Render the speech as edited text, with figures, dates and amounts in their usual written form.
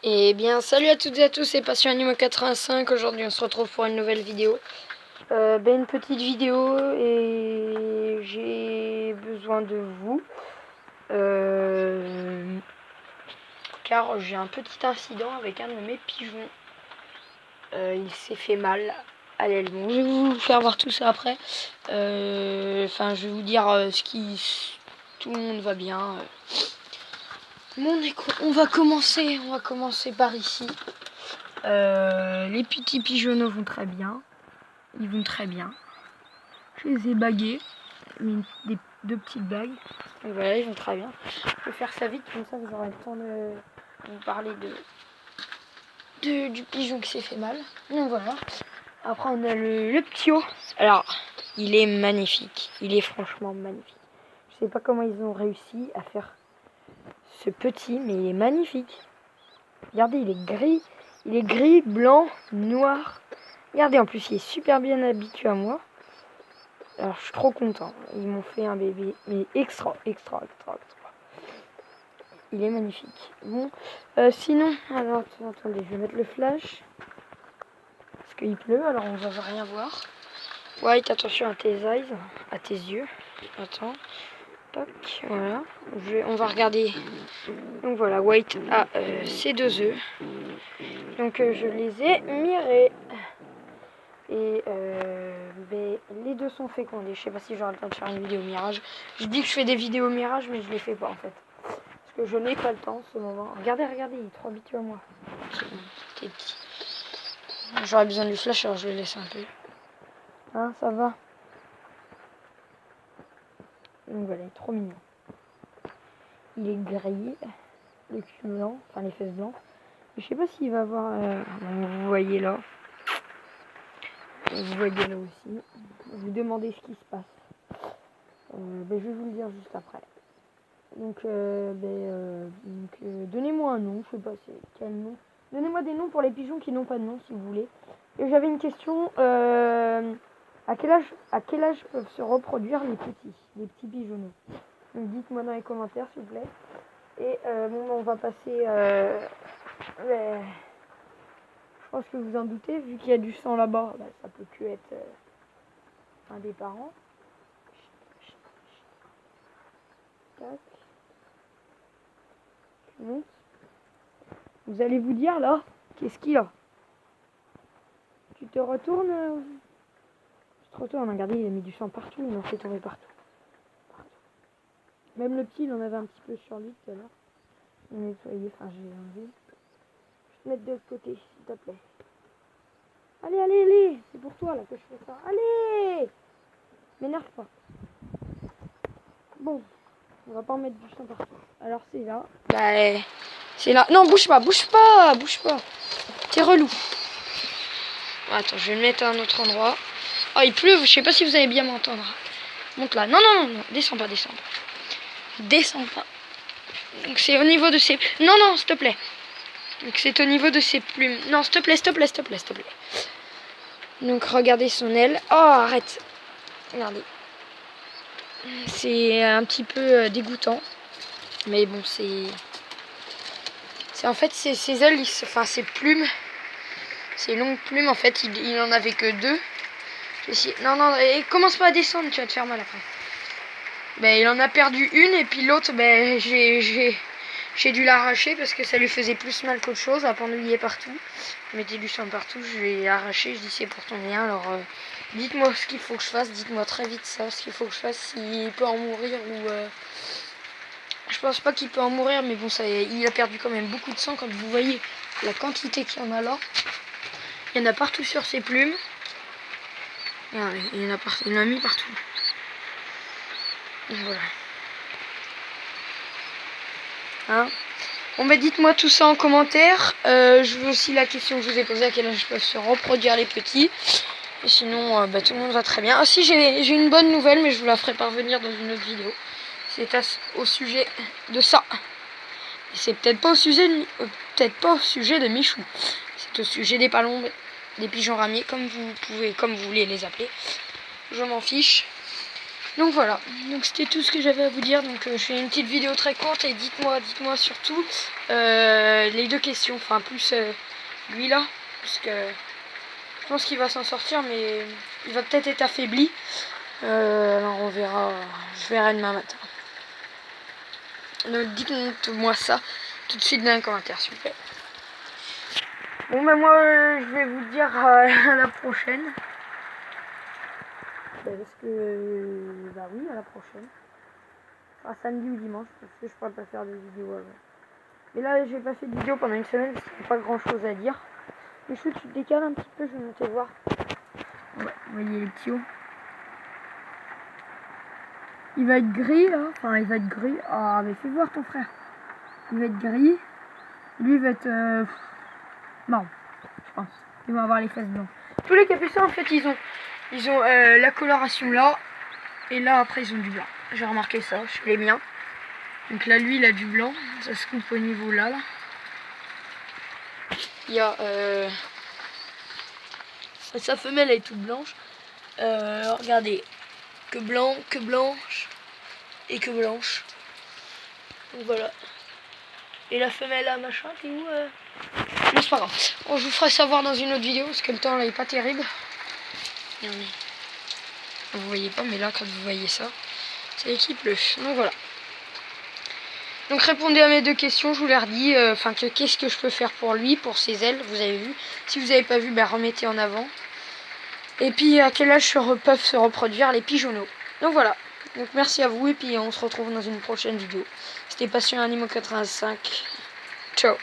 Et bien salut à toutes et à tous, c'est Passion Anime 85. Aujourd'hui on se retrouve pour une nouvelle vidéo. Une petite vidéo et j'ai besoin de vous. Car j'ai un petit incident avec un de mes pigeons. Il s'est fait mal à l'aile. Bon, je vais vous faire voir tout ça après. Enfin, je vais vous dire ce qui... Tout le monde va bien. On va commencer par ici. Les petits pigeonneaux vont très bien. Ils vont très bien. Je les ai bagués. Deux petites bagues. Donc voilà, ils vont très bien. Je vais faire ça vite, comme ça vous aurez le temps de vous parler du pigeon qui s'est fait mal. Donc voilà. Après on a le ptio. Alors, il est magnifique. Il est franchement magnifique. Je sais pas comment ils ont réussi à faire ce petit, mais il est magnifique. Regardez, il est gris. Il est gris, blanc, noir. Regardez, en plus, il est super bien habitué à moi. Alors, je suis trop content. Ils m'ont fait un bébé, mais extra. Il est magnifique. Bon, sinon, alors, attendez, je vais mettre le flash. Parce qu'il pleut, alors on va rien voir. White, attention à tes eyes, à tes yeux. Attends. Toc, voilà. On va regarder. Donc voilà, White a ses 2 œufs. Donc je les ai mirés. Et les deux sont fécondés. Je sais pas si j'aurai le temps de faire une vidéo mirage. Je dis que je fais des vidéos mirage, mais je les fais pas en fait. Parce que je n'ai pas le temps en ce moment. Regardez, il est trop habitué à moi. T'es petit. J'aurais besoin du flash, alors je le laisse un peu. Hein, ça va. Donc voilà, il est trop mignon. Il est gris, le cul blanc, enfin les fesses blancs. Je sais pas s'il va avoir... vous voyez là. Vous voyez là aussi. Vous demandez ce qui se passe. Je vais vous le dire juste après. Donc, donnez-moi un nom, je sais pas c'est quel nom. Donnez-moi des noms pour les pigeons qui n'ont pas de nom, si vous voulez. Et j'avais une question. À quel âge peuvent se reproduire les petits pigeonneaux? Donc, dites-moi dans les commentaires, s'il vous plaît. Et on va passer. Je pense que vous en doutez, vu qu'il y a du sang là-bas, ça peut que être un des parents. Tac. Je monte. Vous allez vous dire là, qu'est-ce qu'il y a? Tu te retournes Tu te retournes, regardez, il a mis du sang partout, il en fait tomber partout. Même le petit, il en avait un petit peu sur lui tout à l'heure. Il a nettoyé, enfin j'ai enlevé. Je vais te mettre de l'autre côté, s'il te plaît. Allez, c'est pour toi là que je fais ça. Allez, m'énerve pas. Bon, on va pas en mettre du sang partout. Alors c'est là. C'est là. Non, bouge pas. T'es relou. Attends, je vais le mettre à un autre endroit. Oh, il pleut, je sais pas si vous allez bien m'entendre. Monte là. Non, descends pas. Descends pas. Donc c'est au niveau de ses... Non, s'il te plaît. Donc c'est au niveau de ses plumes. Non, s'il te plaît. Donc regardez son aile. Oh, arrête. Regardez. C'est un petit peu dégoûtant. Mais bon, c'est en fait ses ailes, enfin ses plumes. Ses longues plumes, en fait, il en avait que 2. Non, et commence pas à descendre, tu vas te faire mal après. Il en a perdu une et puis l'autre, j'ai dû l'arracher parce que ça lui faisait plus mal qu'autre chose à pendouiller partout. Je mettais du sang partout, je l'ai arraché, je dis c'est pour ton bien. Alors dites-moi ce qu'il faut que je fasse, dites-moi très vite ça, ce qu'il faut que je fasse, s'il peut en mourir ou... Je pense pas qu'il peut en mourir, mais bon, il a perdu quand même beaucoup de sang quand vous voyez la quantité qu'il y en a là. Il y en a partout sur ses plumes. Regardez, il en a mis partout. Donc voilà. Hein, bon, dites-moi tout ça en commentaire. Je veux aussi la question que je vous ai posée, à quel âge peuvent se reproduire les petits. Et sinon, tout le monde va très bien. Ah si, j'ai une bonne nouvelle, mais je vous la ferai parvenir dans une autre vidéo. C'est au sujet de ça. C'est peut-être pas au sujet de Michou. C'est au sujet des palombes, des pigeons ramiers, comme vous voulez les appeler. Je m'en fiche. Donc voilà, donc c'était tout ce que j'avais à vous dire. Donc je fais une petite vidéo très courte et dites-moi surtout les deux questions, enfin plus lui là, parce que je pense qu'il va s'en sortir, mais il va peut-être être affaibli. Alors on verra, je verrai demain matin. Donc dites-moi ça tout de suite dans les commentaires, s'il vous plaît. Bon ben moi je vais vous dire à la prochaine. Parce que bah oui, à la prochaine. Enfin, samedi ou dimanche, parce que je pourrais pas faire de vidéo avant. Mais là j'ai pas fait de vidéo pendant une semaine parce qu'il n'y a pas grand chose à dire. Mais je tu te décales un petit peu, je vais monter voir. Ouais, vous voyez les tuyaux. Il va être gris là, enfin il va être gris. Ah mais fais voir ton frère. Il va être gris. Lui il va être marron, je pense. Ils vont avoir les fesses blanches. Tous les capucins en fait ils ont la coloration là. Et là après ils ont du blanc. J'ai remarqué ça chez les miens. Donc là lui il a du blanc. Ça se coupe au niveau là. Il y a sa femelle elle est toute blanche. Regardez. Que blanc, que blanche. Et que blanche. Donc voilà. Et la femelle là machin, t'es où Mais c'est pas grave. Bon, je vous ferai savoir dans une autre vidéo parce que le temps là est pas terrible. Vous voyez pas, mais là quand vous voyez ça, c'est qu'il pleut. Donc voilà. Donc répondez à mes deux questions, je vous les redis. Enfin, qu'est-ce que je peux faire pour lui, pour ses ailes, vous avez vu. Si vous n'avez pas vu, ben, remettez en avant. Et puis à quel âge peuvent se reproduire les pigeonneaux. Donc voilà. Donc merci à vous et puis on se retrouve dans une prochaine vidéo. C'était Passion Animaux 85. Ciao.